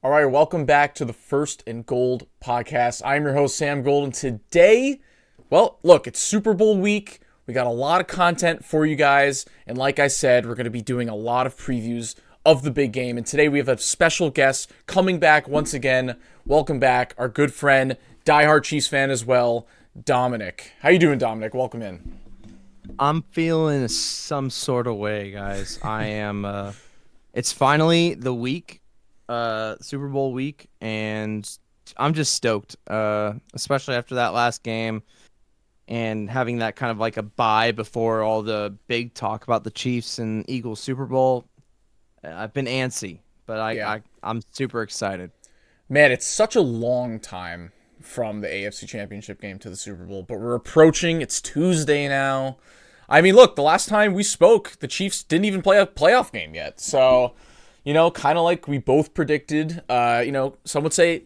All right, welcome back to the First and Gold podcast. I'm your host, Sam Gold, and today, well, look, it's Super Bowl week. We got a lot of content for you guys, and like I said, we're going to be doing a lot of previews of the big game, and today we have a special guest coming back once again. Welcome back, our good friend, diehard Chiefs fan as well, Dominic. How you doing, Dominic? Welcome in. I'm feeling some sort of way, guys. I am, it's finally the week, Super Bowl week, and I'm just stoked, especially after that last game and having that kind of like a bye before all the big talk about the Chiefs and Eagles Super Bowl. I've been antsy, but I'm super excited. Man, it's such a long time from the AFC Championship game to the Super Bowl, but we're approaching. It's Tuesday now. I mean, look, the last time we spoke, the Chiefs didn't even play a playoff game yet. So, kind of like we both predicted, some would say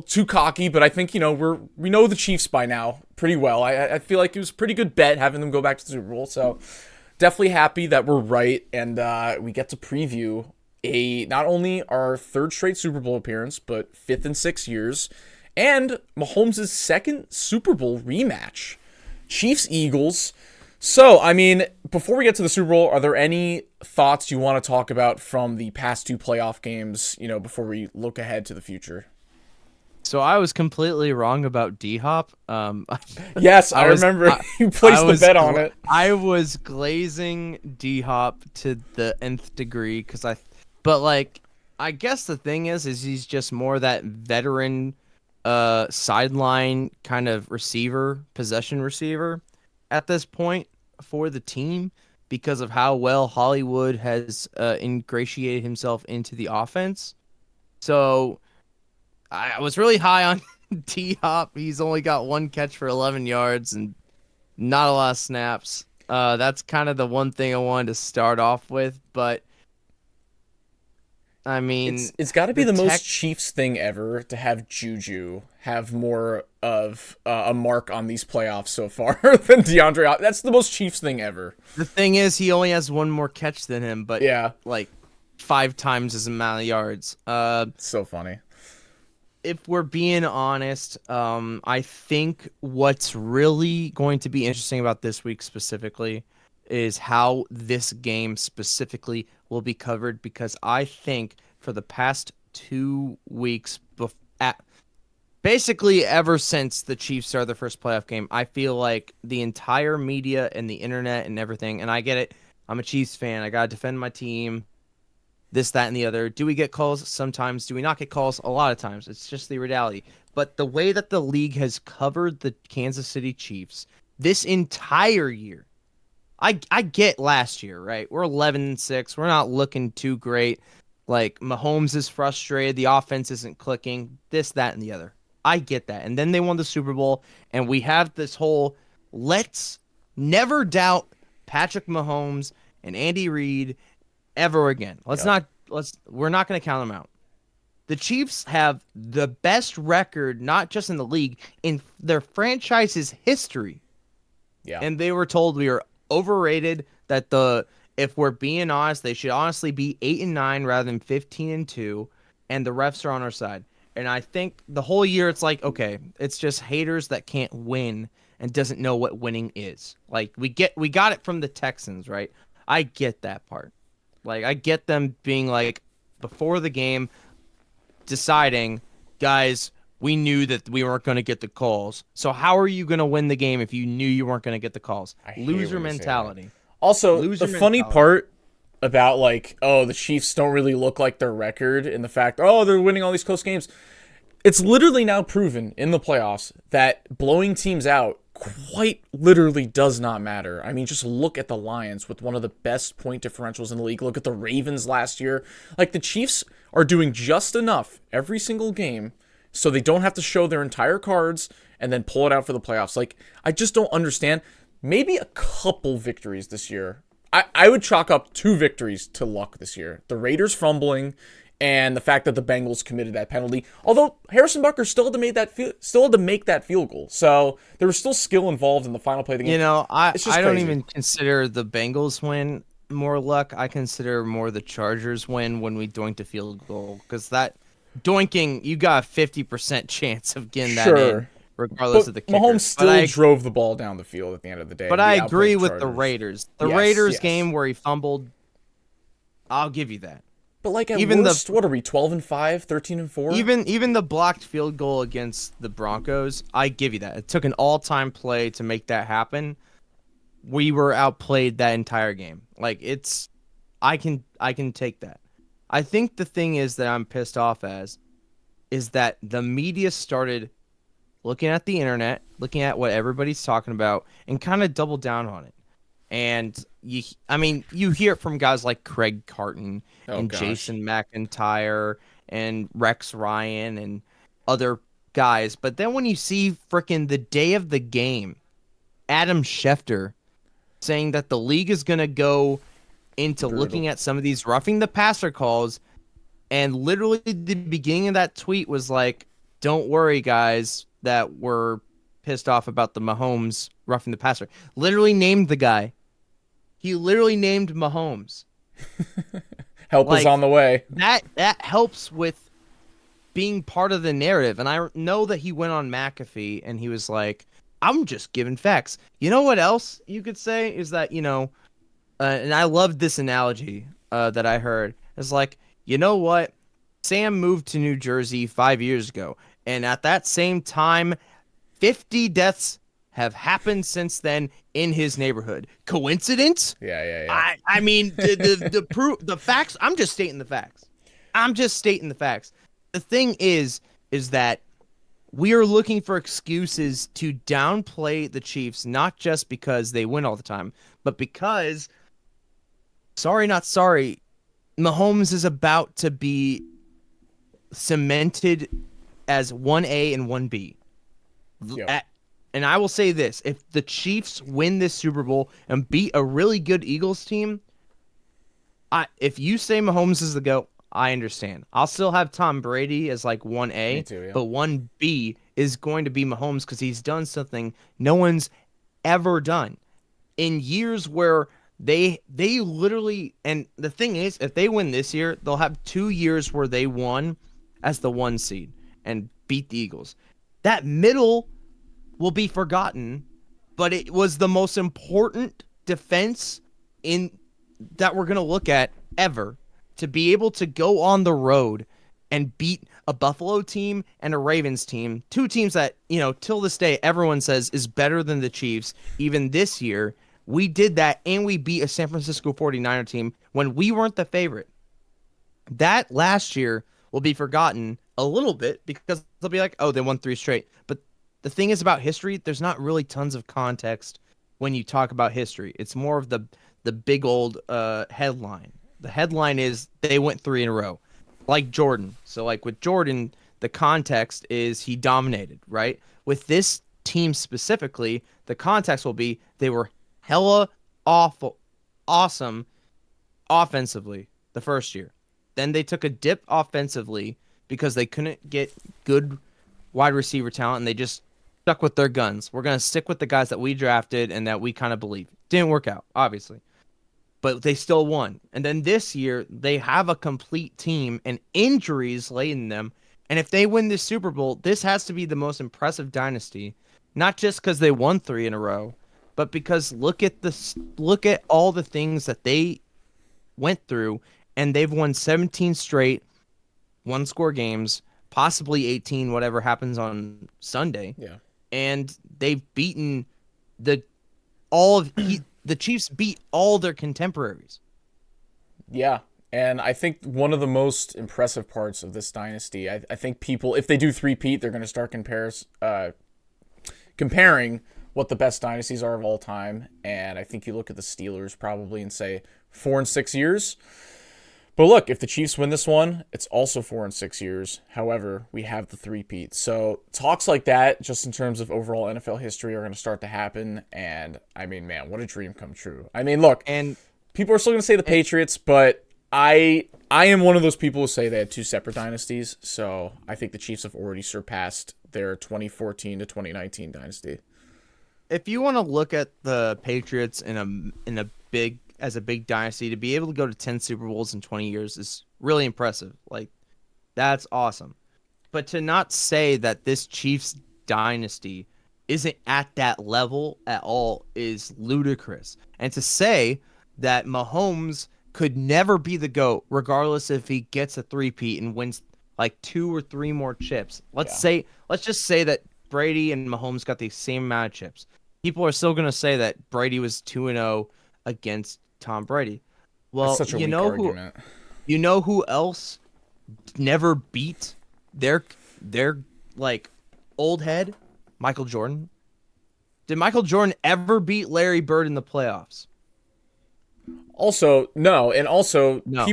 too cocky, but I think, we know the Chiefs by now pretty well. I feel like it was a pretty good bet having them go back to the Super Bowl. So definitely happy that we're right. And we get to preview not only our third straight Super Bowl appearance, but fifth in 6 years, and Mahomes' second Super Bowl rematch. Chiefs-Eagles. So, I mean, before we get to the Super Bowl, are there any thoughts you want to talk about from the past two playoff games, before we look ahead to the future? So I was completely wrong about D-Hop. Yes, I remember you placed the bet on it. I was glazing D-Hop to the nth degree but I guess the thing is he's just more that veteran sideline kind of receiver, possession receiver at this point for the team because of how well Hollywood has ingratiated himself into the offense. So I was really high on D-Hop. He's only got one catch for 11 yards and not a lot of snaps. That's kind of the one thing I wanted to start off with, but I mean, it's got to be the most Chiefs thing ever to have Juju have more of a mark on these playoffs so far than DeAndre. That's the most Chiefs thing ever. The thing is, he only has one more catch than him, but yeah, 5 times as amount of yards. So funny. If we're being honest, I think what's really going to be interesting about this week specifically is how this game specifically will be covered, because I think for the past 2 weeks, basically ever since the Chiefs started their first playoff game, I feel like the entire media and the internet and everything, and I get it, I'm a Chiefs fan, I gotta defend my team, this, that, and the other. Do we get calls? Sometimes. Do we not get calls? A lot of times. It's just the reality. But the way that the league has covered the Kansas City Chiefs this entire year, I get last year, right? We're 11-6. We're not looking too great. Mahomes is frustrated. The offense isn't clicking. This, that, and the other. I get that. And then they won the Super Bowl, and we have this whole let's never doubt Patrick Mahomes and Andy Reid ever again. We're not going to count them out. The Chiefs have the best record, not just in the league, in their franchise's history. Yeah. And they were told we were overrated, that if we're being honest, they should honestly be 8-9 rather than 15-2, and the refs are on our side. And I think the whole year it's okay, it's just haters that can't win and doesn't know what winning is. We got it from the Texans, right? I get that part. I get them being before the game deciding, guys, we knew that we weren't going to get the calls. So how are you going to win the game if you knew you weren't going to get the calls? Loser mentality. Also, the funny part about the Chiefs don't really look like their record in the fact, they're winning all these close games. It's literally now proven in the playoffs that blowing teams out quite literally does not matter. I mean, just look at the Lions with one of the best point differentials in the league. Look at the Ravens last year. The Chiefs are doing just enough every single game so they don't have to show their entire cards and then pull it out for the playoffs. I just don't understand. Maybe a couple victories this year. I would chalk up 2 victories to luck this year. The Raiders fumbling and the fact that the Bengals committed that penalty. Although Harrison Butker still had to make that field goal. So there was still skill involved in the final play of the game. I don't even consider the Bengals win more luck. I consider more the Chargers win when we doinked a field goal, because that doinking, you got a 50% chance of getting that in, Sure. regardless But of the kicker. Mahomes still drove the ball down the field at the end of the day, But and I we outplayed agree the with the Chargers. Raiders. The Yes, Raiders yes. game where he fumbled, I'll give you that. But like at Even the worst, what are we? 12-5, 13-4. even the blocked field goal against the Broncos, I give you that. It took an all-time play to make that happen. We were outplayed that entire game. Like I can take that. I think the thing is that I'm pissed off as is that the media started looking at the internet, looking at what everybody's talking about, and kind of double down on it. And you hear it from guys like Craig Carton Oh and gosh. Jason McIntyre and Rex Ryan and other guys. But then when you see frickin' the day of the game, Adam Schefter saying that the league is going to go into Brutal. looking at some of these roughing the passer calls, and literally the beginning of that tweet was like, "Don't worry, guys, that we're pissed off about the Mahomes roughing the passer." Literally named the guy. He literally named Mahomes. Help is Like on the way. that helps with being part of the narrative. And I know that he went on McAfee and he was like, "I'm just giving facts." You know what else you could say is that, and I loved this analogy that I heard. It's like, you know what? Sam moved to New Jersey 5 years ago. And at that same time, 50 deaths have happened since then in his neighborhood. Coincidence? Yeah. I mean, the proof, the facts. I'm just stating the facts. I'm just stating the facts. The thing is that we are looking for excuses to downplay the Chiefs, not just because they win all the time, but because, sorry, not sorry, Mahomes is about to be cemented as 1A and 1B. Yep. And I will say this, if the Chiefs win this Super Bowl and beat a really good Eagles team, if you say Mahomes is the GOAT, I understand. I'll still have Tom Brady as like 1A, Me too, yeah. but 1B is going to be Mahomes because he's done something no one's ever done. In years where they literally, and the thing is, if they win this year, they'll have 2 years where they won as the 1 seed and beat the Eagles. That middle will be forgotten, but it was the most important defense in that we're going to look at ever, to be able to go on the road and beat a Buffalo team and a Ravens team, 2 teams that, till this day everyone says is better than the Chiefs. Even this year, we did that, and we beat a San Francisco 49er team when we weren't the favorite. That last year will be forgotten a little bit because they'll be like, "Oh, they won 3 straight." But the thing is about history, there's not really tons of context when you talk about history. It's more of the big old headline. The headline is they went 3 in a row, like Jordan. So like with Jordan, the context is he dominated, right? With this team specifically, the context will be they were hella awesome offensively the first year. Then they took a dip offensively because they couldn't get good wide receiver talent, and they just stuck with their guns. We're going to stick with the guys that we drafted and that we kind of believe. Didn't work out, obviously, but they still won. And then this year, they have a complete team and injuries laden them. And if they win this Super Bowl, this has to be the most impressive dynasty, not just because they won 3 in a row, but because look at all the things that they went through, and they've won 17 straight 1-score games, possibly 18, whatever happens on Sunday. Yeah. And they've beaten the Chiefs beat all their contemporaries. Yeah. And I think one of the most impressive parts of this dynasty, I think people, if they do three-peat, they're going to start comparing what the best dynasties are of all time. And I think you look at the Steelers probably and say 4 and 6 years. But look, if the Chiefs win this one, it's also 4 and 6 years. However, we have the three-peat. So talks like that, just in terms of overall NFL history, are going to start to happen. And I mean, man, what a dream come true. I mean, look, And people are still going to say the Patriots, but I am one of those people who say they had 2 separate dynasties. So I think the Chiefs have already surpassed their 2014 to 2019 dynasty. if you want to look at the Patriots in a big dynasty, to be able to go to 10 Super Bowls in 20 years is really impressive. Like, That's awesome. But to not say that this Chiefs dynasty isn't at that level at all is ludicrous. And to say that Mahomes could never be the GOAT, regardless if he gets a three-peat and wins like 2 or 3 more chips. Let's just say that Brady and Mahomes got the same amount of chips. People are still going to say that Brady was 2-0 against Tom Brady. Well, That's such a weak argument. You know who else never beat their like old head? Michael Jordan. Did Michael Jordan ever beat Larry Bird in the playoffs? Also, no, and also No.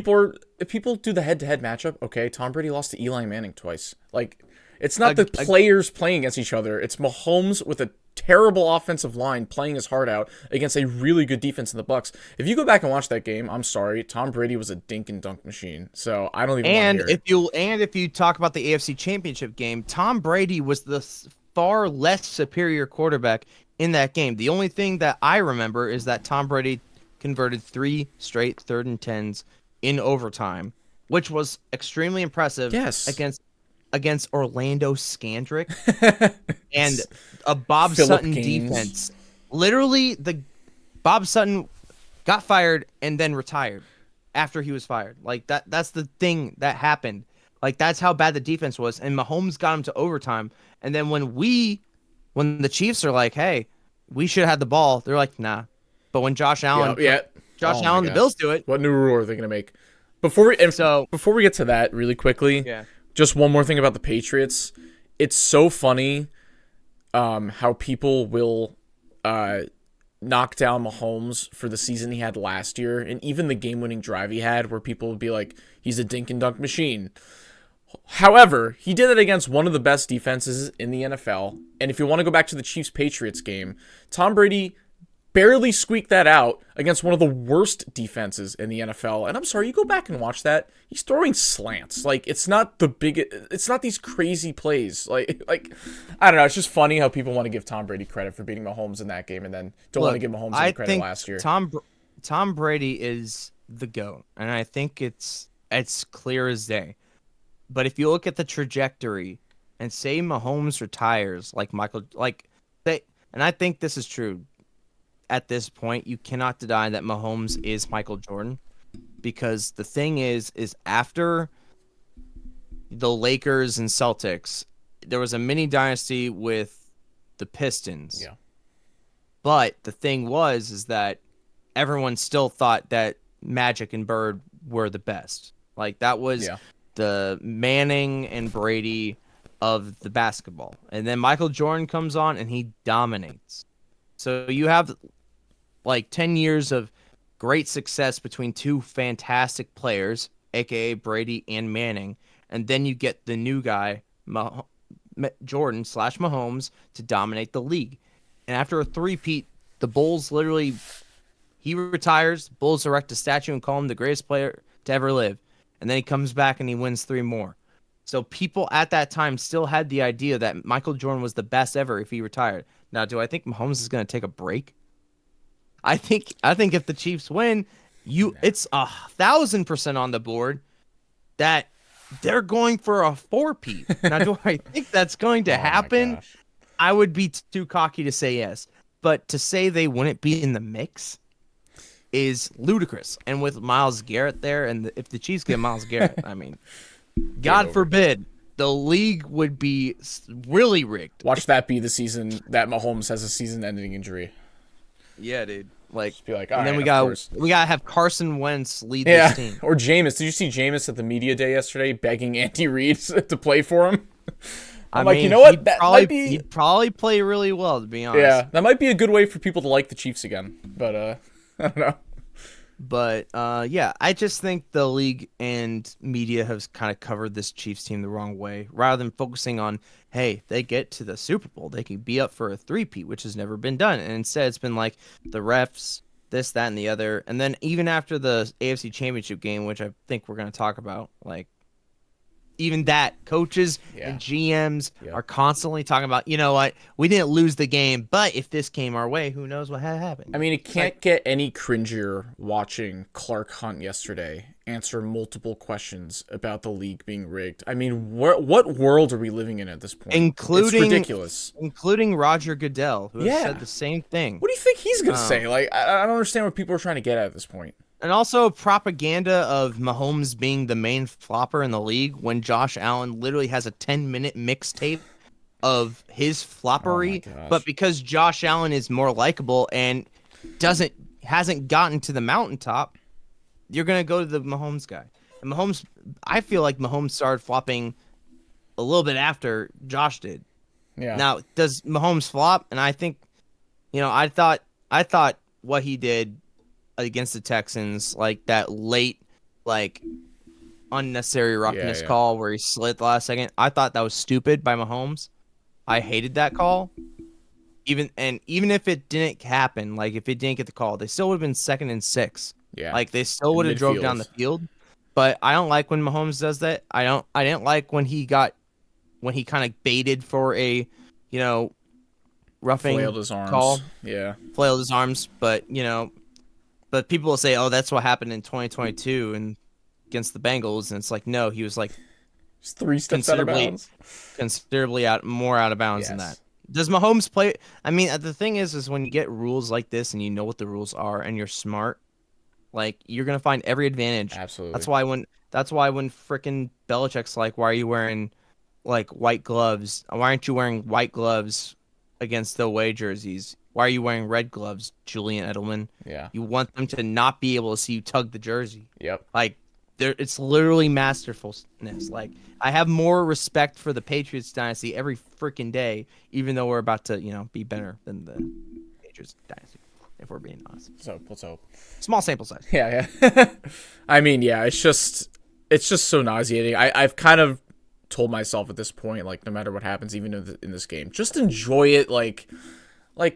if people do the head-to-head matchup, okay, Tom Brady lost to Eli Manning twice. Like, it's not the players playing against each other. It's Mahomes with a terrible offensive line playing his heart out against a really good defense in the Bucs. If you go back and watch that game, I'm sorry, Tom Brady was a dink and dunk machine. So I don't even want to hear it. If you talk about the AFC Championship game, Tom Brady was the far less superior quarterback in that game. The only thing that I remember is that Tom Brady converted 3 straight 3rd and 10s in overtime, which was extremely impressive. Yes. Against Orlando Scandrick and a Bob Phillip Sutton Gaines. defense. Literally, the Bob Sutton got fired and then retired after he was fired. Like that's the thing that happened. Like that's how bad the defense was. And Mahomes got him to overtime. And then when the Chiefs are like, hey, we should have had the ball, they're like, nah. But when Josh Allen, Allen, the Bills do it. What new rule are they going to make? Before we get to that really quickly, just one more thing about the Patriots. It's so funny how people will knock down Mahomes for the season he had last year, and even the game-winning drive he had, where people would be like, he's a dink and dunk machine. However, he did it against one of the best defenses in the NFL, and if you want to go back to the Chiefs-Patriots game, Tom Brady barely squeaked that out against one of the worst defenses in the NFL. And I'm sorry, you go back and watch that. He's throwing slants. Like, it's not these crazy plays. Like I don't know. It's just funny how people want to give Tom Brady credit for beating Mahomes in that game and then don't want to give Mahomes any credit last year. Tom Brady is the GOAT, and I think it's clear as day. But if you look at the trajectory and say Mahomes retires and I think this is true. At this point, you cannot deny that Mahomes is Michael Jordan, because the thing is after the Lakers and Celtics, there was a mini dynasty with the Pistons. Yeah. But the thing is that everyone still thought that Magic and Bird were the best. Like that was the Manning and Brady of the basketball. And then Michael Jordan comes on and he dominates. So you have like 10 years of great success between 2 fantastic players, aka Brady and Manning, and then you get the new guy, Jordan / Mahomes, to dominate the league. And after a three-peat, the Bulls he retires, Bulls erect a statue and call him the greatest player to ever live. And then he comes back and he wins 3 more. So people at that time still had the idea that Michael Jordan was the best ever if he retired. Now, do I think Mahomes is going to take a break? I think if the Chiefs win, it's 1,000% on the board that they're going for a 4-peat. Now, do I think that's going to happen? I would be too cocky to say yes. But to say they wouldn't be in the mix is ludicrous. And with Myles Garrett there, and if the Chiefs get Myles Garrett, I mean, God forbid, the league would be really rigged. Watch that be the season that Mahomes has a season-ending injury. Yeah, dude. Like, just be like, and then we gotta have Carson Wentz lead this team. Or Jameis. Did you see Jameis at the media day yesterday begging Andy Reid to play for him? I'm like, you know what? He'd probably play really well, to be honest. Yeah, that might be a good way for people to like the Chiefs again. But I don't know. But yeah, I just think the league and media have kind of covered this Chiefs team the wrong way. Rather than focusing on, hey, they get to the Super Bowl, they can be up for a 3-peat, which has never been done. And instead, it's been like the refs, this, that, and the other. And then even after the AFC Championship game, which I think we're going to talk about, like, even that, coaches and GMs are constantly talking about, you know what, we didn't lose the game, but if this came our way, who knows what had happened. I mean, it can't get any cringier watching Clark Hunt yesterday answer multiple questions about the league being rigged. I mean, what world are we living in at this point? It's ridiculous. Including Roger Goodell, who has said the same thing. What do you think he's gonna say? Like, I don't understand what people are trying to get at this point. And also propaganda of Mahomes being the main flopper in the league when Josh Allen literally has a 10-minute mixtape of his floppery, but because Josh Allen is more likable and hasn't gotten to the mountaintop, you're gonna go to the Mahomes guy. And Mahomes, I feel like Mahomes started flopping a little bit after Josh did. Yeah. Now, does Mahomes flop? And I think, I thought what he did against the Texans, like that late, like unnecessary roughness call where he slid the last second, I thought that was stupid by Mahomes. I hated that call. Even if it didn't happen, like if it didn't get the call, they still would have been 2nd and 6. Yeah. Like they still would have drove down the field. But I don't like when Mahomes does that. I didn't like when he kind of baited for a, roughing flailed his arms. Call. Yeah. Flailed his arms, but but people will say, "Oh, that's what happened in 2022 and against the Bengals," and it's like, no, he was like just 3 steps out of bounds. Considerably more out of bounds than that. Does Mahomes play? I mean, the thing is when you get rules like this and you know what the rules are and you're smart, like you're gonna find every advantage. Absolutely. That's why when frickin' Belichick's like, "Why are you wearing like white gloves? Why aren't you wearing white gloves against the away jerseys? Why are you wearing red gloves, Julian Edelman?" Yeah. You want them to not be able to see you tug the jersey. Yep. Like, it's literally masterfulness. Like, I have more respect for the Patriots dynasty every freaking day, even though we're about to, be better than the Patriots dynasty, if we're being honest. So let's hope. Small sample size. Yeah. I mean, yeah, it's just so nauseating. I've kind of told myself at this point, like, no matter what happens, even in this game, just enjoy it. Like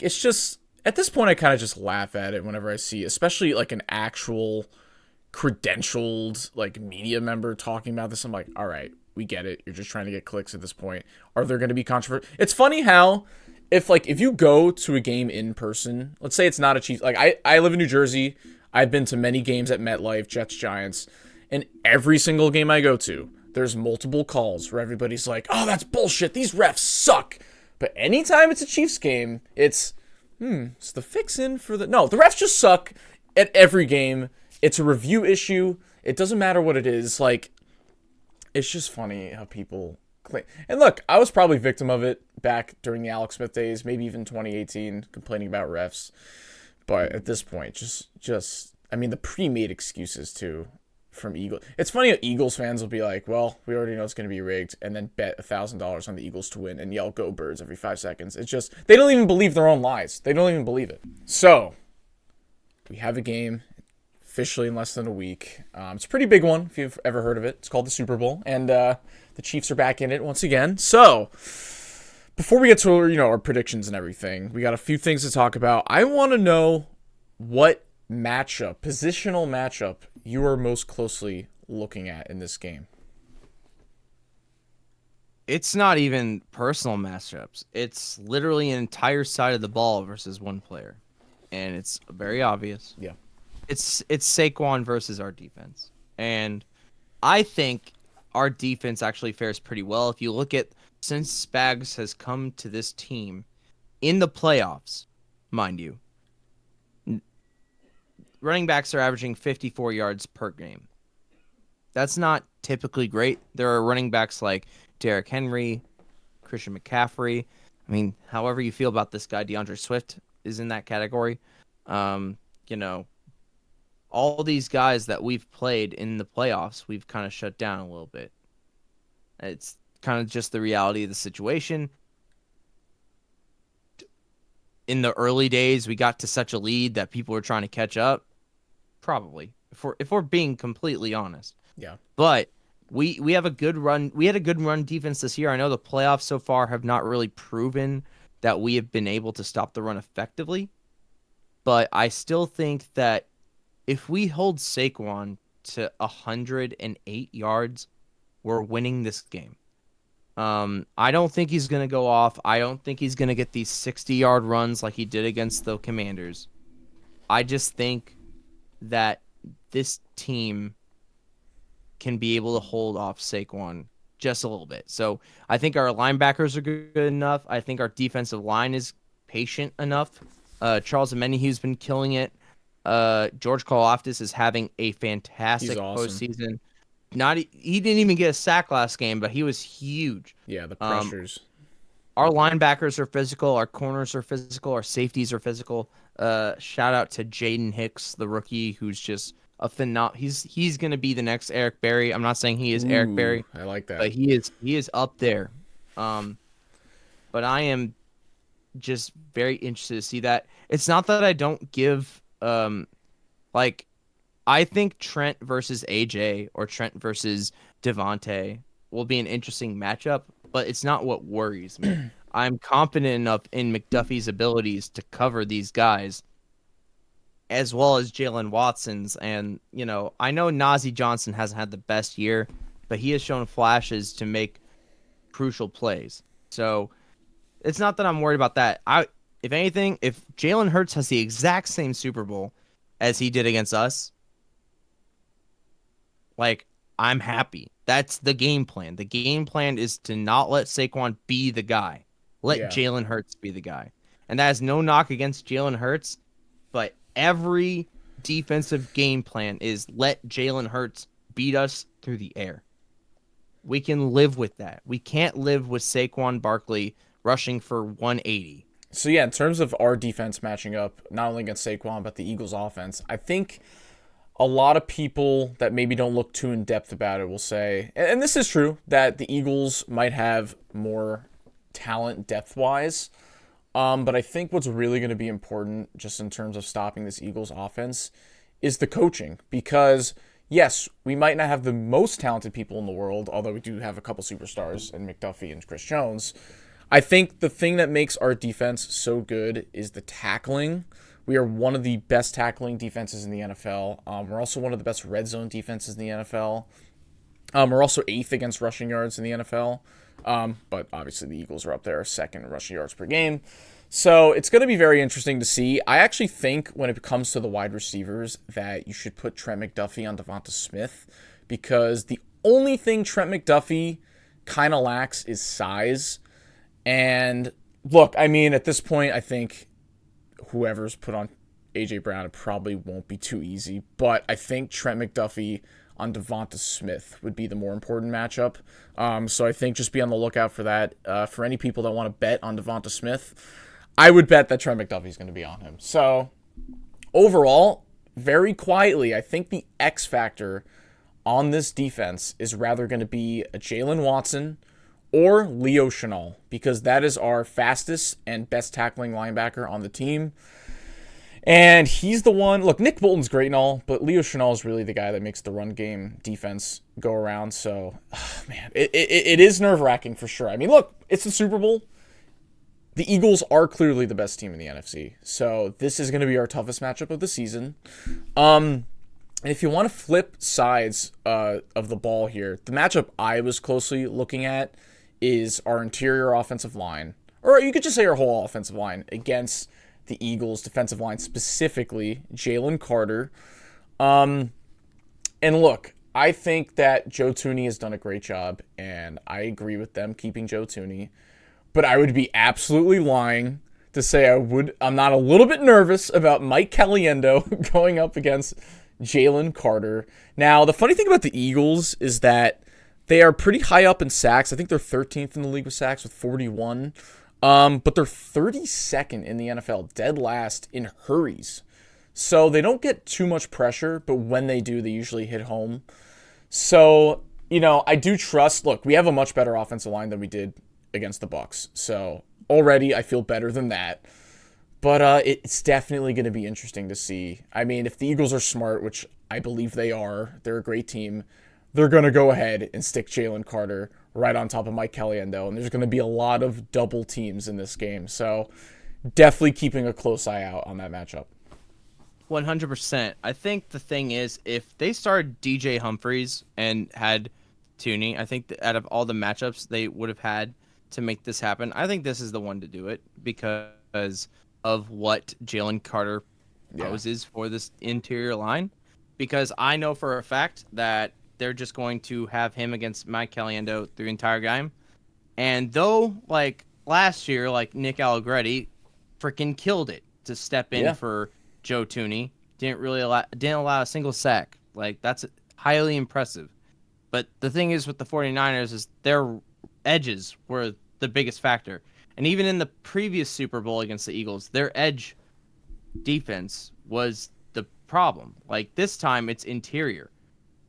it's just at this point, I kind of just laugh at it whenever I see, especially like an actual credentialed like media member talking about this. I'm like, all right, we get it. You're just trying to get clicks at this point. Are there going to be controversy? It's funny how if you go to a game in person, let's say it's not a Chiefs. Like I live in New Jersey. I've been to many games at MetLife, Jets, Giants, and every single game I go to, there's multiple calls where everybody's like, "Oh, that's bullshit. These refs suck." But anytime it's a Chiefs game, it's the fix-in for the... No, the refs just suck at every game. It's a review issue. It doesn't matter what it is. Like, it's just funny how people claim... And look, I was probably victim of it back during the Alex Smith days, maybe even 2018, complaining about refs. But at this point, just... I mean, the pre-made excuses, too, from Eagles. It's funny how Eagles fans will be like, well, we already know it's going to be rigged, and then bet $1,000 on the Eagles to win and yell "Go Birds" every 5 seconds. It's just, they don't even believe their own lies. They don't even believe it. So, we have a game officially in less than a week. It's a pretty big one, if you've ever heard of it. It's called the Super Bowl, and the Chiefs are back in it once again. So, before we get to our predictions and everything, we got a few things to talk about. I want to know what positional matchup you are most closely looking at in this game. It's not even personal matchups. It's literally an entire side of the ball versus one player. And it's very obvious. Yeah. It's Saquon versus our defense. And I think our defense actually fares pretty well. If you look at since Spags has come to this team in the playoffs, mind you, running backs are averaging 54 yards per game. That's not typically great. There are running backs like Derrick Henry, Christian McCaffrey. I mean, however you feel about this guy, DeAndre Swift is in that category. All these guys that we've played in the playoffs, we've kind of shut down a little bit. It's kind of just the reality of the situation. In the early days, we got to such a lead that people were trying to catch up. Probably, if we're being completely honest. Yeah. But we have a good run. We had a good run defense this year. I know the playoffs so far have not really proven that we have been able to stop the run effectively. But I still think that if we hold Saquon to 108 yards, we're winning this game. I don't think he's going to go off. I don't think he's going to get these 60-yard runs like he did against the Commanders. I just think that this team can be able to hold off Saquon just a little bit. So I think our linebackers are good enough. I think our defensive line is patient enough. Charles Omenihu's been killing it. George Karlaftis is having a fantastic awesome. postseason. He didn't even get a sack last game, but he was huge. Yeah, the pressures. Our linebackers are physical. Our corners are physical. Our safeties are physical. Shout out to Jaden Hicks, the rookie, who's just a he's going to be the next Eric Berry. I'm not saying he is Eric Berry. I like that. But he is up there. But I am just very interested to see that. It's not that I don't give like I think Trent versus AJ or Trent versus Devontae will be an interesting matchup, but it's not what worries me. I'm confident enough in McDuffie's abilities to cover these guys, as well as Jalen Watson's. And, I know Najee Johnson hasn't had the best year, but he has shown flashes to make crucial plays. So it's not that I'm worried about that. If anything, if Jalen Hurts has the exact same Super Bowl as he did against us, I'm happy. That's the game plan. The game plan is to not let Saquon be the guy. Let Jalen Hurts be the guy. And that is no knock against Jalen Hurts, but every defensive game plan is let Jalen Hurts beat us through the air. We can live with that. We can't live with Saquon Barkley rushing for 180. So, in terms of our defense matching up, not only against Saquon, but the Eagles' offense, I think a lot of people that maybe don't look too in-depth about it will say, and this is true, that the Eagles might have more talent depth-wise, but I think what's really going to be important just in terms of stopping this Eagles offense is the coaching. Because, yes, we might not have the most talented people in the world, although we do have a couple superstars in McDuffie and Chris Jones. I think the thing that makes our defense so good is the tackling. We are one of the best tackling defenses in the NFL. We're also one of the best red zone defenses in the NFL. We're also 8th against rushing yards in the NFL. But obviously the Eagles are up there, 2nd in rushing yards per game. So it's going to be very interesting to see. I actually think when it comes to the wide receivers that you should put Trent McDuffie on Devonta Smith, because the only thing Trent McDuffie kind of lacks is size. And look, I mean, at this point, I think whoever's put on A.J. Brown, it probably won't be too easy. But I think Trent McDuffie on Devonta Smith would be the more important matchup. So I think just be on the lookout for that. For any people that want to bet on Devonta Smith, I would bet that Trent McDuffie is going to be on him. So overall, very quietly, I think the X factor on this defense is rather going to be a Jalen Watson or Leo Chenal, because that is our fastest and best tackling linebacker on the team. And he's the one, look, Nick Bolton's great and all, but Leo Chenal is really the guy that makes the run game defense go around. So, man, it is nerve-wracking for sure. I mean, look, it's the Super Bowl. The Eagles are clearly the best team in the NFC. So this is going to be our toughest matchup of the season. And if you want to flip sides of the ball here, the matchup I was closely looking at is our interior offensive line, or you could just say our whole offensive line, against the Eagles defensive line, specifically Jalen Carter. And look, I think that Joe Thuney has done a great job, and I agree with them keeping Joe Thuney, but I would be absolutely lying to say I'm not a little bit nervous about Mike Caliendo going up against Jalen Carter. Now, the funny thing about the Eagles is that they are pretty high up in sacks. I think they're 13th in the league with sacks with 41. But they're 32nd in the NFL, dead last in hurries. So they don't get too much pressure, but when they do, they usually hit home. So, I do trust, look, we have a much better offensive line than we did against the Bucs. So already I feel better than that. But it's definitely going to be interesting to see. I mean, if the Eagles are smart, which I believe they are, they're a great team, they're going to go ahead and stick Jalen Carter right on top of Mike Caliendo, and there's going to be a lot of double teams in this game. So definitely keeping a close eye out on that matchup. 100%. I think the thing is, if they started DJ Humphries and had Thuney, I think that out of all the matchups they would have had to make this happen, I think this is the one to do it because of what Jalen Carter poses for this interior line. Because I know for a fact that they're just going to have him against Mike Caliendo the entire game. And though, like, last year, like, Nick Allegretti freaking killed it to step in for Joe Thuney. Didn't allow a single sack. Like, that's highly impressive. But the thing is with the 49ers is their edges were the biggest factor. And even in the previous Super Bowl against the Eagles, their edge defense was the problem. Like, this time it's interior.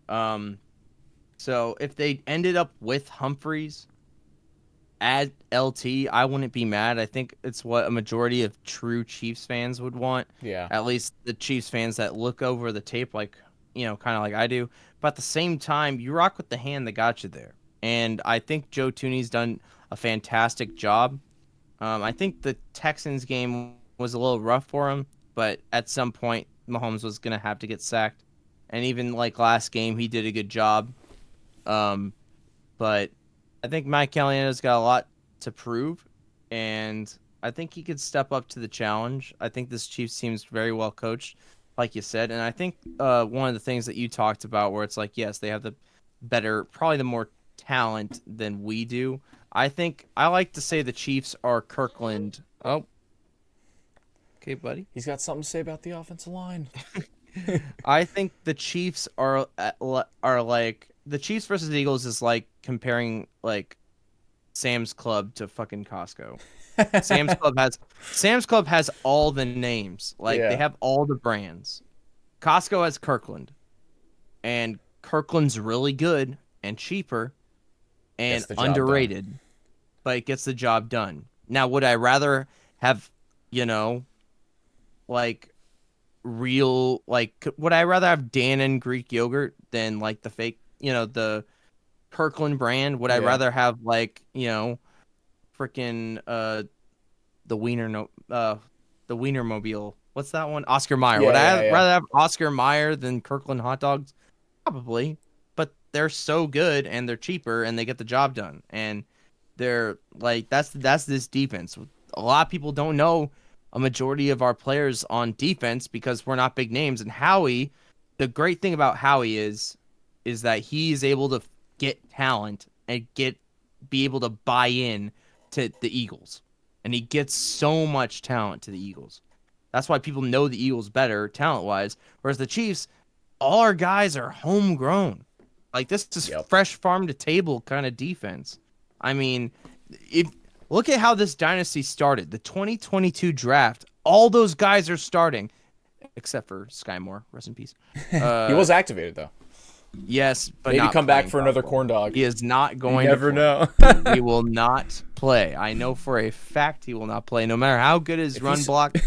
So if they ended up with Humphreys at LT, I wouldn't be mad. I think it's what a majority of true Chiefs fans would want. Yeah. At least the Chiefs fans that look over the tape like, kind of like I do. But at the same time, you rock with the hand that got you there. And I think Joe Thuney's done a fantastic job. I think the Texans game was a little rough for him, but at some point, Mahomes was going to have to get sacked. And even like last game, he did a good job. But I think Mike Caliendo's got a lot to prove, and I think he could step up to the challenge. I think this Chiefs team's very well coached, like you said. And I think one of the things that you talked about where it's like, yes, they have the better, probably the more talent than we do. I think I like to say the Chiefs are Kirkland. Oh, okay, buddy. He's got something to say about the offensive line. I think the Chiefs are like the Chiefs versus the Eagles is like comparing like Sam's Club to fucking Costco. Sam's Club has all the names. Like they have all the brands. Costco has Kirkland. And Kirkland's really good and cheaper and underrated, but it gets the job done. Now, would I rather have, like real, like, would I rather have Dannon Greek yogurt than like the fake, the Kirkland brand? Would I rather have like, freaking the Wienermobile? What's that one? Oscar Mayer. Would I rather have Oscar Mayer than Kirkland hot dogs? Probably, but they're so good and they're cheaper and they get the job done. And they're like, that's this defense. A lot of people don't know a majority of our players on defense because we're not big names. And Howie, the great thing about Howie is that he's able to get talent and be able to buy in to the Eagles. And he gets so much talent to the Eagles. That's why people know the Eagles better talent-wise. Whereas the Chiefs, all our guys are homegrown. Like, this is fresh farm-to-table kind of defense. I mean, look at how this dynasty started. The 2022 draft, all those guys are starting, except for Sky Moore. Rest in peace. He was activated, though. Yes, but maybe not come back for another corn dog. He is not going you never know. He will not play. I know for a fact he will not play. No matter how good his run block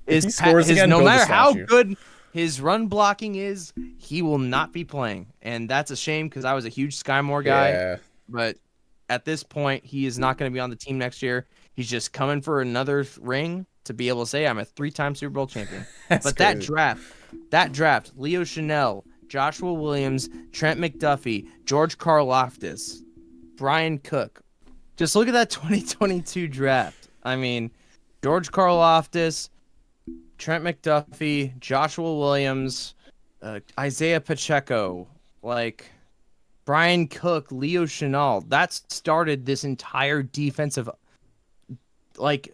is, no matter how good his run blocking is, he will not be playing. And that's a shame because I was a huge Sky Moore guy. Yeah. But at this point, he is not going to be on the team next year. He's just coming for another ring to be able to say, I'm a 3-time Super Bowl champion. But crazy. that draft, Leo Chanel, Joshua Williams, Trent McDuffie, George Karlaftis, Brian Cook. Just look at that 2022 draft. I mean, George Karlaftis, Trent McDuffie, Joshua Williams, Isaiah Pacheco, like Brian Cook, Leo Chanel. That started this entire defensive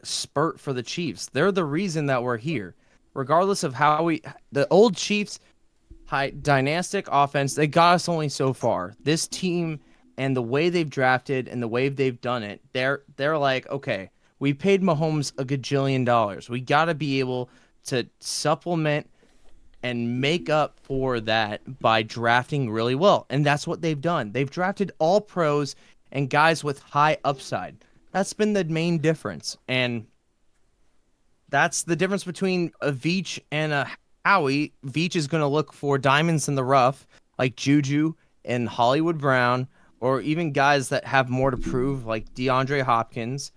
spurt for the Chiefs. They're the reason that we're here. Regardless of how the old Chiefs dynastic offense, they got us only so far. This team and the way they've drafted and the way they've done it, they're like, okay, we paid Mahomes $1 gajillion. We got to be able to supplement and make up for that by drafting really well. And that's what they've done. They've drafted all pros and guys with high upside. That's been the main difference. And that's the difference between a Veach and a Howie. Veach is going to look for diamonds in the rough, like Juju and Hollywood Brown, or even guys that have more to prove, like DeAndre Hopkins.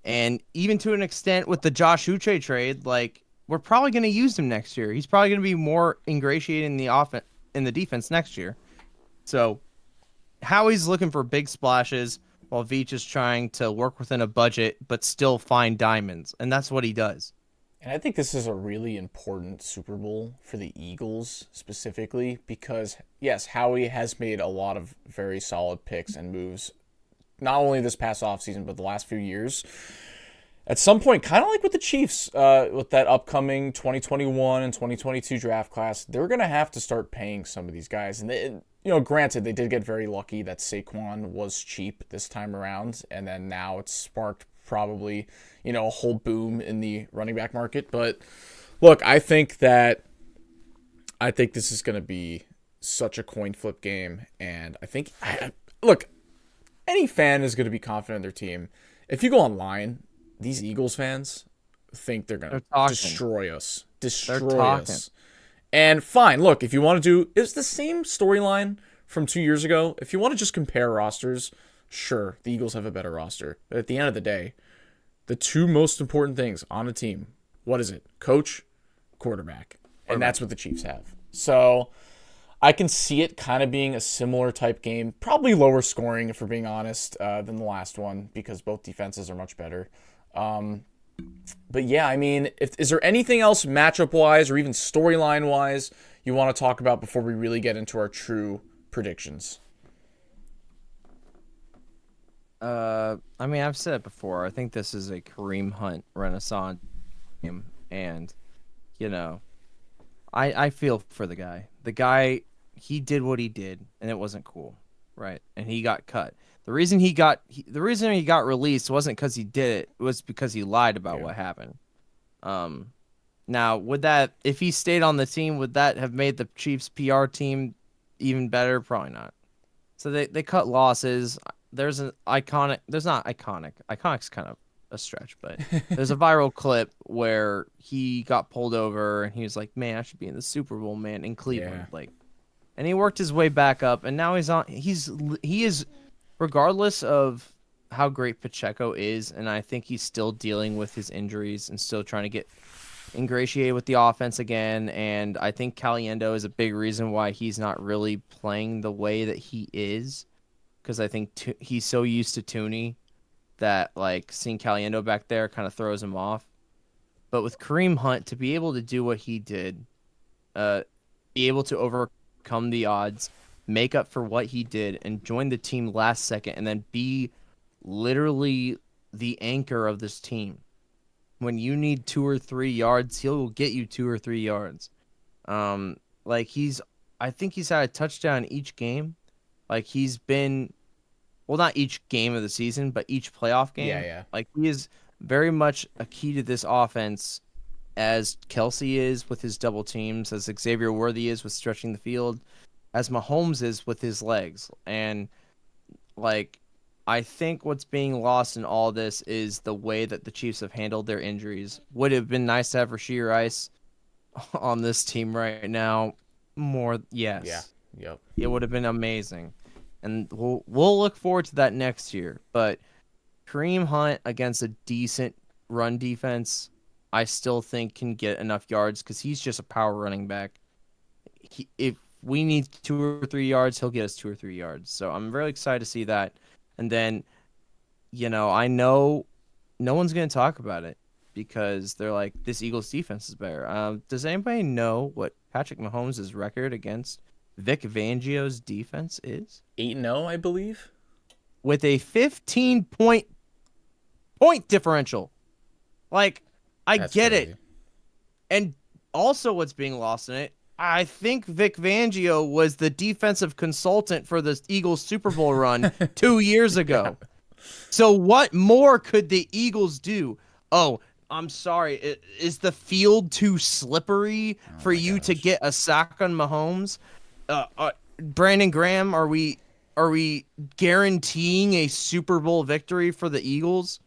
And even to an extent with the Josh Uche trade, like, we're probably going to use him next year. He's probably going to be more ingratiated in the defense next year. So Howie's looking for big splashes while Veach is trying to work within a budget but still find diamonds. And that's what he does. And I think this is a really important Super Bowl for the Eagles specifically because, yes, Howie has made a lot of very solid picks and moves, not only this past offseason, but the last few years. At some point, kind of like with the Chiefs, with that upcoming 2021 and 2022 draft class, they're going to have to start paying some of these guys. And, granted, they did get very lucky that Saquon was cheap this time around, and then now it's sparked probably, a whole boom in the running back market. But look, I think this is going to be such a coin flip game, and look, any fan is going to be confident in their team. If you go online, these Eagles fans think they're going to destroy us. And fine, look, if you want to do, it's the same storyline from 2 years ago. If you want to just compare rosters, sure, the Eagles have a better roster. But at the end of the day, the two most important things on a team, what is it? Coach, quarterback. And that's what the Chiefs have. So I can see it kind of being a similar type game, probably lower scoring, if we're being honest, than the last one, because both defenses are much better. But yeah, I mean, is there anything else matchup-wise or even storyline-wise you want to talk about before we really get into our true predictions? I mean, I've said it before. I think this is a Kareem Hunt renaissance game, and I feel for the guy. The guy, he did what he did, and it wasn't cool, right? And he got cut. The reason he got released wasn't because he did it. It was because he lied about what happened. Now, if he stayed on the team, would that have made the Chiefs PR team even better? Probably not. So they cut losses. There's not iconic. Iconic's kind of a stretch, but there's a viral clip where he got pulled over and he was like, "Man, I should be in the Super Bowl, man, in Cleveland." Yeah. And he worked his way back up, and now he is, regardless of how great Pacheco is, and I think he's still dealing with his injuries and still trying to get ingratiated with the offense again. And I think Caliendo is a big reason why he's not really playing the way that he is, because I think he's so used to Tooney that seeing Caliendo back there kind of throws him off. But with Kareem Hunt, to be able to do what he did, be able to overcome the odds, make up for what he did, and join the team last second, and then be literally the anchor of this team. When you need 2 or 3 yards, he'll get you 2 or 3 yards. I think he's had a touchdown each game. He's been, well, not each game of the season, but each playoff game. Yeah. He is very much a key to this offense, as Kelsey is with his double teams, as Xavier Worthy is with stretching the field, as Mahomes is with his legs. And I think what's being lost in all this is the way that the Chiefs have handled their injuries. Would it have been nice to have Rashee Rice on this team right now? Yes. Yeah. Yep. It would have been amazing. And we'll look forward to that next year. But Kareem Hunt against a decent run defense, I still think can get enough yards because he's just a power running back. If we need 2 or 3 yards, he'll get us 2 or 3 yards. So I'm really excited to see that. And then, I know no one's going to talk about it because they're like, this Eagles defense is better. Does anybody know what Patrick Mahomes' record against Vic Fangio's defense is? 8-0, I believe. With a 15-point differential. I That's get crazy. it. And also what's being lost in it, I think Vic Fangio was the defensive consultant for the Eagles Super Bowl run 2 years ago. Yeah. So what more could the Eagles do? Oh, I'm sorry. Is the field too slippery for you to get a sack on Mahomes? Brandon Graham, are we guaranteeing a Super Bowl victory for the Eagles?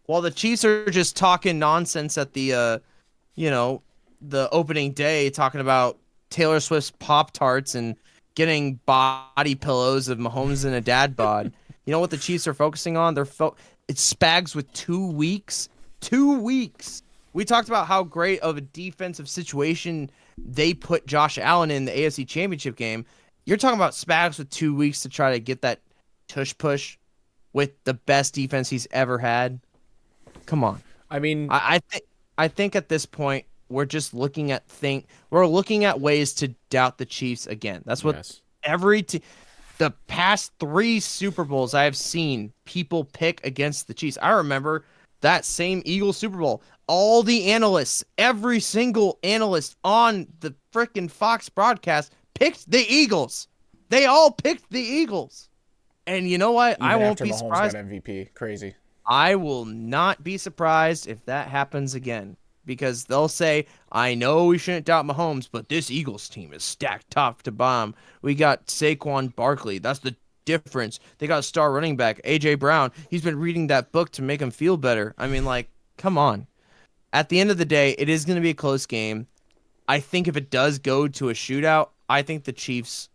While the Chiefs are just talking nonsense at the opening day, talking about Taylor Swift's Pop-Tarts and getting body pillows of Mahomes and a dad bod. You know what the Chiefs are focusing on? It's Spags with 2 weeks. 2 weeks. We talked about how great of a defensive situation they put Josh Allen in the AFC Championship game. You're talking about Spags with 2 weeks to try to get that tush push with the best defense he's ever had. Come on. I mean, I think I think at this point we're just looking at ways to doubt the Chiefs again. That's what Yes. the past 3 Super Bowls I have seen people pick against the Chiefs. I remember that same Eagles Super Bowl. All the analysts, every single analyst on the frickin' Fox broadcast picked the Eagles. They all picked the Eagles. And you know what? Even I won't after be Mahomes surprised. got MVP. Crazy. I will not be surprised if that happens again. Because they'll say, I know we shouldn't doubt Mahomes, but this Eagles team is stacked top to bottom. We got Saquon Barkley. That's the difference. They got a star running back, A.J. Brown. He's been reading that book to make him feel better. I mean, like, come on. At the end of the day, it is going to be a close game. I think if it does go to a shootout, I think the Chiefs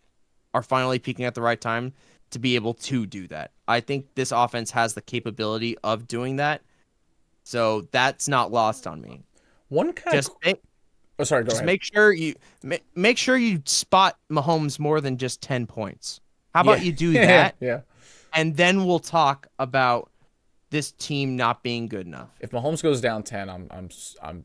are finally peaking at the right time to be able to do that. I think this offense has the capability of doing that. So that's not lost on me. One kind Just of. make, Oh, sorry. Go just ahead. make sure you spot Mahomes more than just 10 points. How about you do that? Yeah. And then we'll talk about this team not being good enough. If Mahomes goes down 10, I'm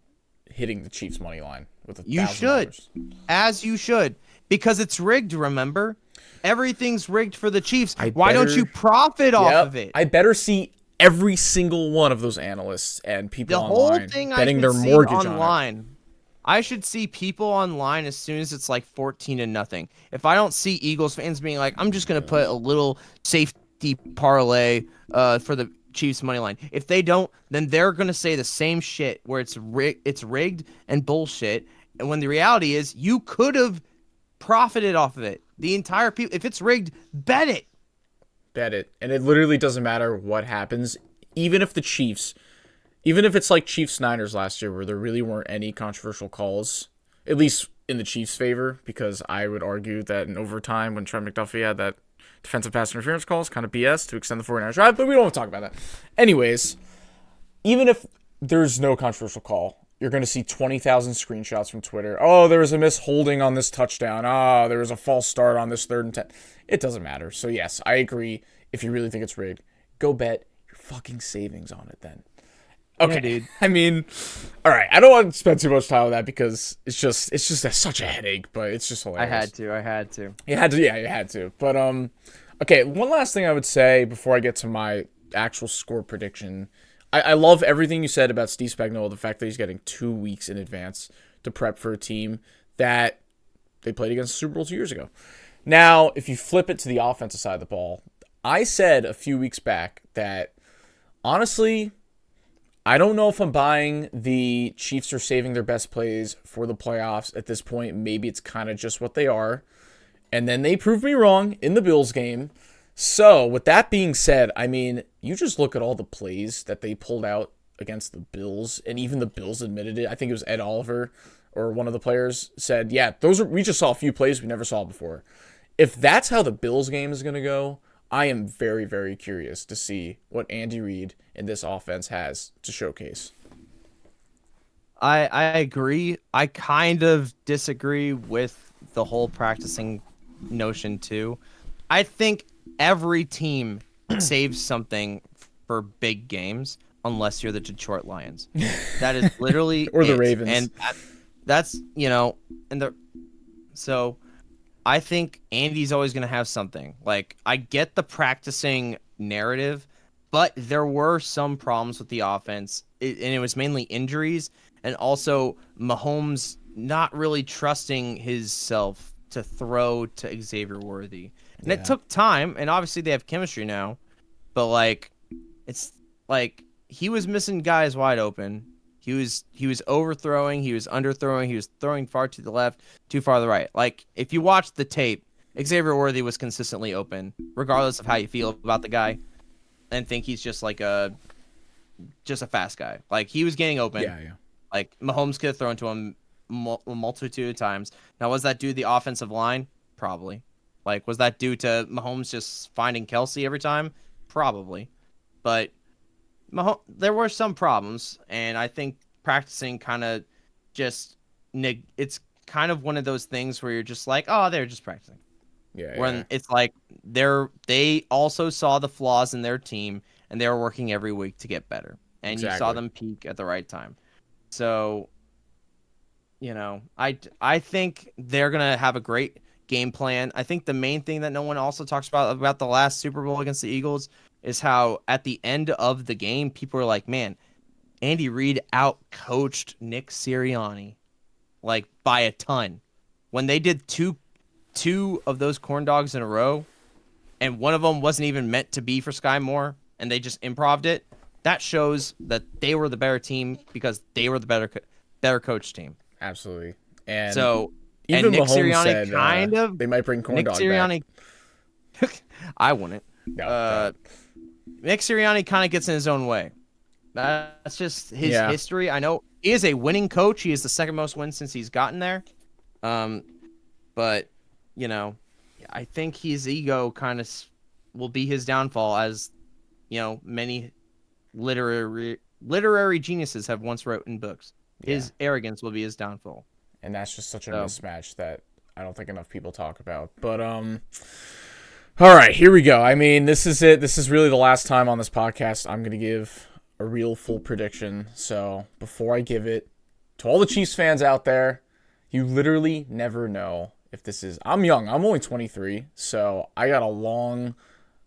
hitting the Chiefs money line with You $1,000. As you should, because it's rigged, remember? Everything's rigged for the Chiefs. I Why don't better- you profit off of it? I better see every single one of those analysts and people The whole online thing I betting should their see mortgage on it. online. I should see people online as soon as it's like 14-0. If I don't see Eagles fans being like, I'm just gonna put a little safety parlay for the Chiefs money line. If they don't, then they're gonna say the same shit where it's rigged and bullshit. And when the reality is, you could have profited off of it. The entire people, if it's rigged, bet it. Bet it. And it literally doesn't matter what happens. Even if it's like Chiefs-Niners last year where there really weren't any controversial calls, at least in the Chiefs' favor, because I would argue that in overtime when Trent McDuffie had that defensive pass interference call is kind of BS to extend the 49ers drive, but we don't want to talk about that. Anyways, even if there's no controversial call, you're going to see 20,000 screenshots from Twitter. Oh, there was a misholding on this touchdown. Ah, there was a false start on this 3rd and 10. It doesn't matter. So, yes, I agree. If you really think it's rigged, go bet your fucking savings on it then. Okay, Yeah, dude. I mean, all right. I don't want to spend too much time on that because it's just such a headache, but it's just hilarious. I had to. You had to. But okay. One last thing I would say before I get to my actual score prediction. I love everything you said about Steve Spagnuolo. The fact that he's getting 2 weeks in advance to prep for a team that they played against the Super Bowl 2 years ago. Now, if you flip it to the offensive side of the ball, I said a few weeks back that honestly, I don't know if I'm buying the Chiefs are saving their best plays for the playoffs at this point. Maybe it's kind of just what they are. And then they proved me wrong in the Bills game. So, with that being said, I mean, you just look at all the plays that they pulled out against the Bills, and even the Bills admitted it. I think it was Ed Oliver or one of the players said, yeah, we just saw a few plays we never saw before. If that's how the Bills game is going to go, I am very, very curious to see what Andy Reid and this offense has to showcase. I agree. I kind of disagree with the whole practicing notion too. I think every team saves something for big games unless you're the Detroit Lions. That is literally Or the it. Ravens. And that's, so I think Andy's always going to have something. Like, I get the practicing narrative, but there were some problems with the offense, and it was mainly injuries, and also Mahomes not really trusting himself to throw to Xavier Worthy. And it took time, and obviously they have chemistry now, but like, it's like he was missing guys wide open. He was overthrowing, he was underthrowing, he was throwing far to the left, too far to the right. Like, if you watch the tape, Xavier Worthy was consistently open, regardless of how you feel about the guy, and think he's just like just a fast guy. Like, he was getting open. Yeah. Like, Mahomes could have thrown to him a multitude of times. Now, was that due to the offensive line? Probably. Like, was that due to Mahomes just finding Kelsey every time? Probably. But there were some problems, and I think practicing kind of just it's kind of one of those things where you're just like, oh, they're just practicing. When it's like they also saw the flaws in their team, and they were working every week to get better, and you saw them peak at the right time. So, I think they're going to have a great game plan. I think the main thing that no one also talks about the last Super Bowl against the Eagles is how at the end of the game, people are like, man, Andy Reid out-coached Nick Sirianni, like, by a ton. When they did two of those corn dogs in a row, and one of them wasn't even meant to be for Sky Moore, and they just improv'd it, that shows that they were the better team because they were the better coach team. Absolutely. And so, even Nick Mahomes Sirianni said kind of they might bring corn Nick dog Sirianni. back. I wouldn't. No, Nick Sirianni kind of gets in his own way. That's just his history. I know he is a winning coach. He is the second most wins since he's gotten there. But I think his ego kind of will be his downfall, as many literary geniuses have once wrote in books. His arrogance will be his downfall. And that's just such a mismatch that I don't think enough people talk about. But all right, here we go. I mean, this is it. This is really the last time on this podcast I'm going to give a real full prediction. So before I give it, to all the Chiefs fans out there, you literally never know if this is... I'm young. I'm only 23, so I got a long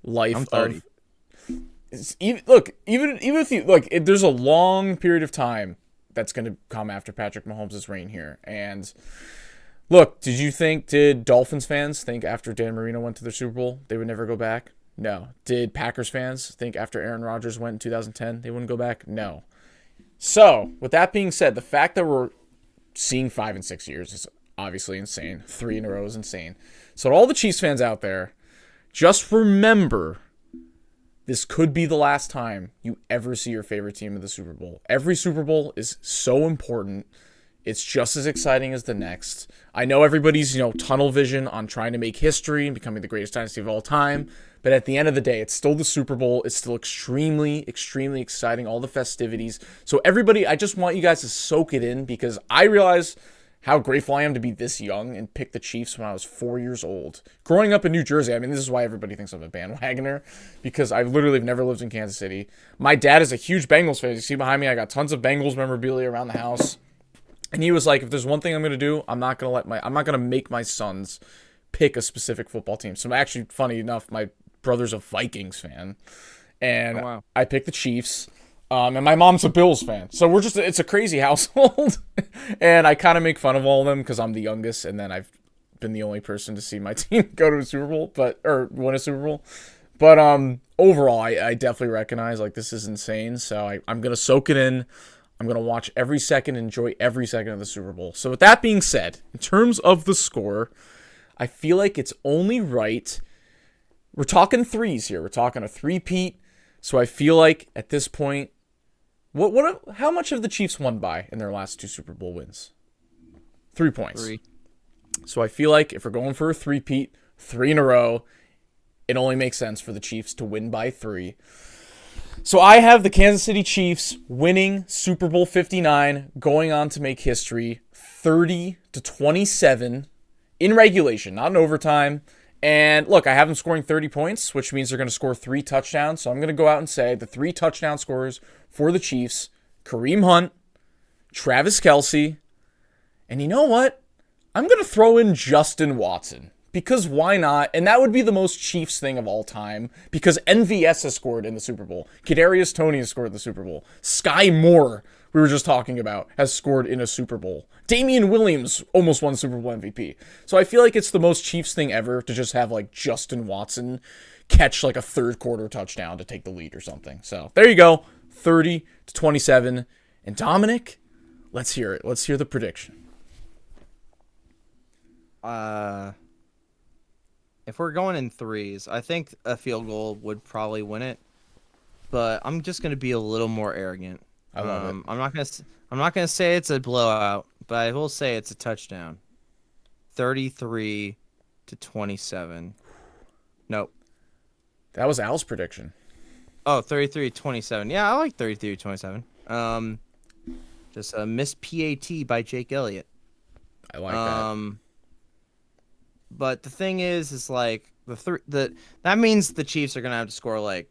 life. I'm 30. Even if you... Look, there's a long period of time that's going to come after Patrick Mahomes' reign here. And look, did Dolphins fans think after Dan Marino went to the Super Bowl, they would never go back? No. Did Packers fans think after Aaron Rodgers went in 2010, they wouldn't go back? No. So, with that being said, the fact that we're seeing 5 and 6 years is obviously insane. 3 in a row is insane. So, to all the Chiefs fans out there, just remember, this could be the last time you ever see your favorite team in the Super Bowl. Every Super Bowl is so important. It's just as exciting as the next. I know everybody's, tunnel vision on trying to make history and becoming the greatest dynasty of all time. But at the end of the day, it's still the Super Bowl. It's still extremely, extremely exciting. All the festivities. So everybody, I just want you guys to soak it in, because I realize how grateful I am to be this young and pick the Chiefs when I was 4 years old. Growing up in New Jersey, I mean, this is why everybody thinks I'm a bandwagoner, because I literally have never lived in Kansas City. My dad is a huge Bengals fan. You see behind me, I got tons of Bengals memorabilia around the house. And he was like, if there's one thing I'm going to do, I'm not going to make my sons pick a specific football team. So actually, funny enough, my brother's a Vikings fan. And I picked the Chiefs. And my mom's a Bills fan. So it's a crazy household. And I kind of make fun of all of them because I'm the youngest. And then I've been the only person to see my team go to a Super Bowl, or win a Super Bowl. But overall, I definitely recognize, like, this is insane. So I'm going to soak it in. I'm going to watch every second, enjoy every second of the Super Bowl. So with that being said, in terms of the score, I feel like it's only right. We're talking threes here. We're talking a three-peat. So I feel like at this point, how much have the Chiefs won by in their last 2 Super Bowl wins? 3 points. 3. So I feel like if we're going for a three-peat, 3 in a row, it only makes sense for the Chiefs to win by 3. So I have the Kansas City Chiefs winning Super Bowl 59, going on to make history, 30-27 in regulation, not in overtime. And look, I have them scoring 30 points, which means they're going to score 3 touchdowns. So I'm going to go out and say the 3 touchdown scorers for the Chiefs: Kareem Hunt, Travis Kelce, and you know what? I'm going to throw in Justin Watson. Because why not? And that would be the most Chiefs thing of all time, because MVS has scored in the Super Bowl. Kadarius Toney has scored in the Super Bowl. Sky Moore, we were just talking about, has scored in a Super Bowl. Damian Williams almost won Super Bowl MVP. So I feel like it's the most Chiefs thing ever to just have, like, Justin Watson catch, like, a third quarter touchdown to take the lead or something. So there you go, 30-27. And Dominic, let's hear it. Let's hear the prediction. If we're going in threes, I think a field goal would probably win it. But I'm just gonna be a little more arrogant. I love it. I'm not gonna say it's a blowout, but I will say it's a touchdown. 33-27. Nope. That was Al's prediction. Oh, 33-27. Yeah, I like 33-27. Just a missed PAT by Jake Elliott. I like that. But the thing is like that means the Chiefs are gonna have to score like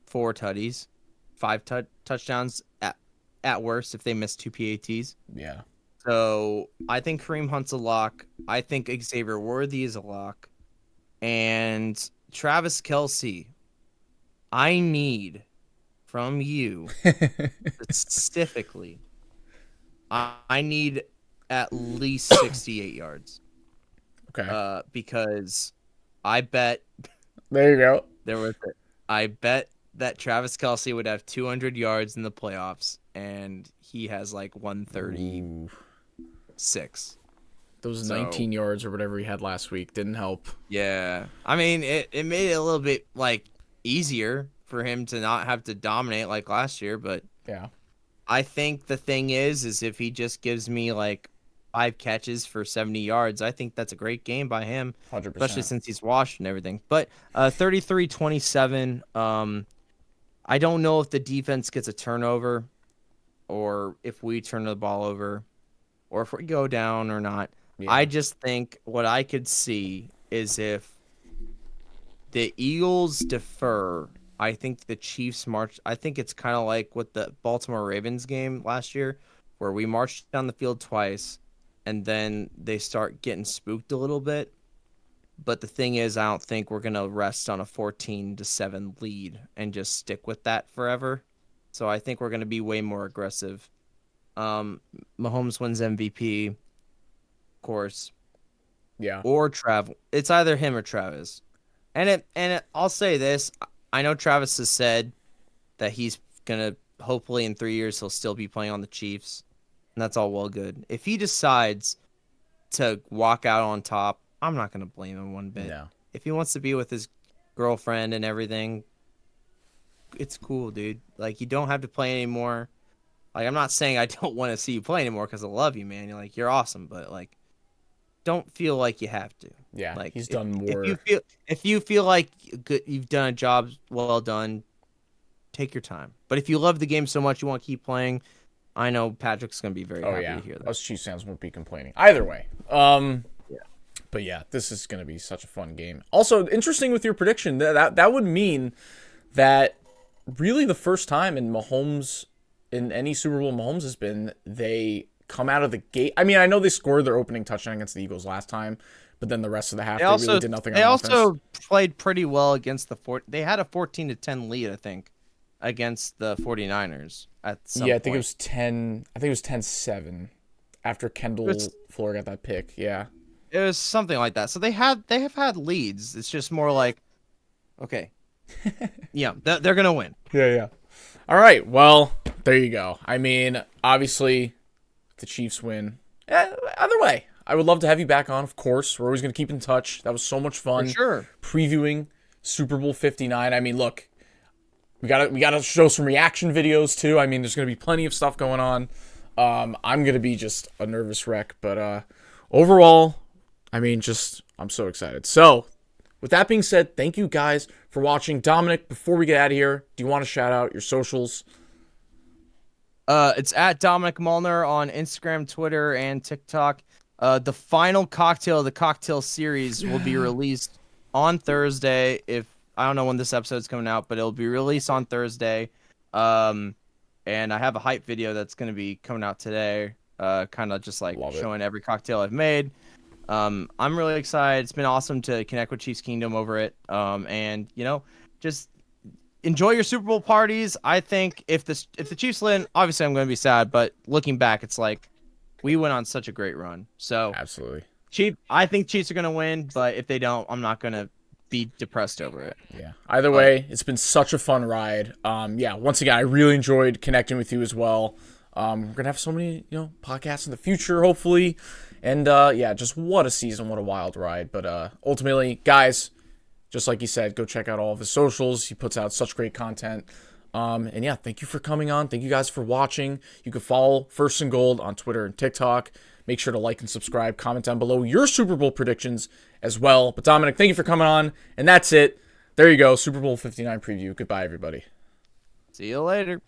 4 tutties, 5 touchdowns at worst if they miss 2 PATs. Yeah. So I think Kareem Hunt's a lock. I think Xavier Worthy is a lock. And Travis Kelce, I need from you specifically, I need at least 68 yards. Okay. Because I bet There you go. I bet that Travis Kelce would have 200 yards in the playoffs, and he has like 136. Ooh. Those 19 yards or whatever he had last week didn't help. Yeah. I mean, it made it a little bit like easier for him to not have to dominate like last year, but Yeah. I think the thing is if he just gives me like 5 catches for 70 yards, I think that's a great game by him, 100%. especially since he's washed and everything. But 33-27, I don't know if the defense gets a turnover or if we turn the ball over or if we go down or not. Yeah. I just think what I could see is if the Eagles defer, I think the Chiefs march. I think it's kind of like with the Baltimore Ravens game last year where we marched down the field twice and then they start getting spooked a little bit. But the thing is, I don't think we're going to rest on a 14-7 lead and just stick with that forever. So I think we're going to be way more aggressive. Mahomes wins MVP, of course. Yeah. Or Trav. It's either him or Travis. And I'll say this. I know Travis has said that he's going to, hopefully in 3 years, he'll still be playing on the Chiefs. And that's all well good. If he decides to walk out on top, I'm not going to blame him one bit. No. If he wants to be with his girlfriend and everything, it's cool, dude. Like, you don't have to play anymore. Like, I'm not saying I don't want to see you play anymore because I love you, man. You're awesome, but like, don't feel like you have to. Yeah. Like, He's done more. If you feel like you've done a job well done, take your time. But if you love the game so much you want to keep playing, I know Patrick's gonna be very happy to hear that. Us Chiefs fans won't be complaining either way. Yeah. But yeah, this is gonna be such a fun game. Also, interesting with your prediction. That would mean that really the first time in any Super Bowl Mahomes has been, they come out of the gate. I mean, I know they scored their opening touchdown against the Eagles last time, but then the rest of the half they really did nothing on offense. They also played pretty well against they had a 14-10 lead, I think, against the 49ers at some point. I think it was 10. I think it was 10-7 after Kendall Fuller got that pick. Yeah. It was something like that. So they have had leads. It's just more like, okay, yeah, they're gonna win. Yeah. All right. Well, there you go. I mean, obviously, the Chiefs win. Either way, I would love to have you back on. Of course, we're always gonna keep in touch. That was so much fun. For sure. Previewing Super Bowl 59. I mean, look, we gotta show some reaction videos too. I mean, there's gonna be plenty of stuff going on. I'm gonna be just a nervous wreck, but overall, I mean, I'm so excited. So, with that being said, thank you guys for watching. Dominic, before we get out of here, do you want to shout out your socials? It's at Dominic Molnar on Instagram, Twitter, and TikTok. The final cocktail of the cocktail series will be released on Thursday. I don't know when this episode's coming out, but it'll be released on Thursday. And I have a hype video that's going to be coming out today. Kind of just like showing every cocktail I've made. I'm really excited. It's been awesome to connect with Chiefs Kingdom over it. And just enjoy your Super Bowl parties. I think if the Chiefs win, obviously I'm going to be sad, but looking back, it's like we went on such a great run. So absolutely, I think Chiefs are going to win, but if they don't, I'm not going to be depressed over it. Yeah. Either way, it's been such a fun ride. Once again, I really enjoyed connecting with you as well. We're gonna have so many, podcasts in the future, hopefully. And just what a season, what a wild ride. But ultimately, guys, just like he said, go check out all of his socials. He puts out such great content. Thank you for coming on. Thank you guys for watching. You can follow First and Gold on Twitter and TikTok. Make sure to like and subscribe. Comment down below your Super Bowl predictions as well. But Dominic, thank you for coming on. And that's it. There you go. Super Bowl 59 preview. Goodbye, everybody. See you later.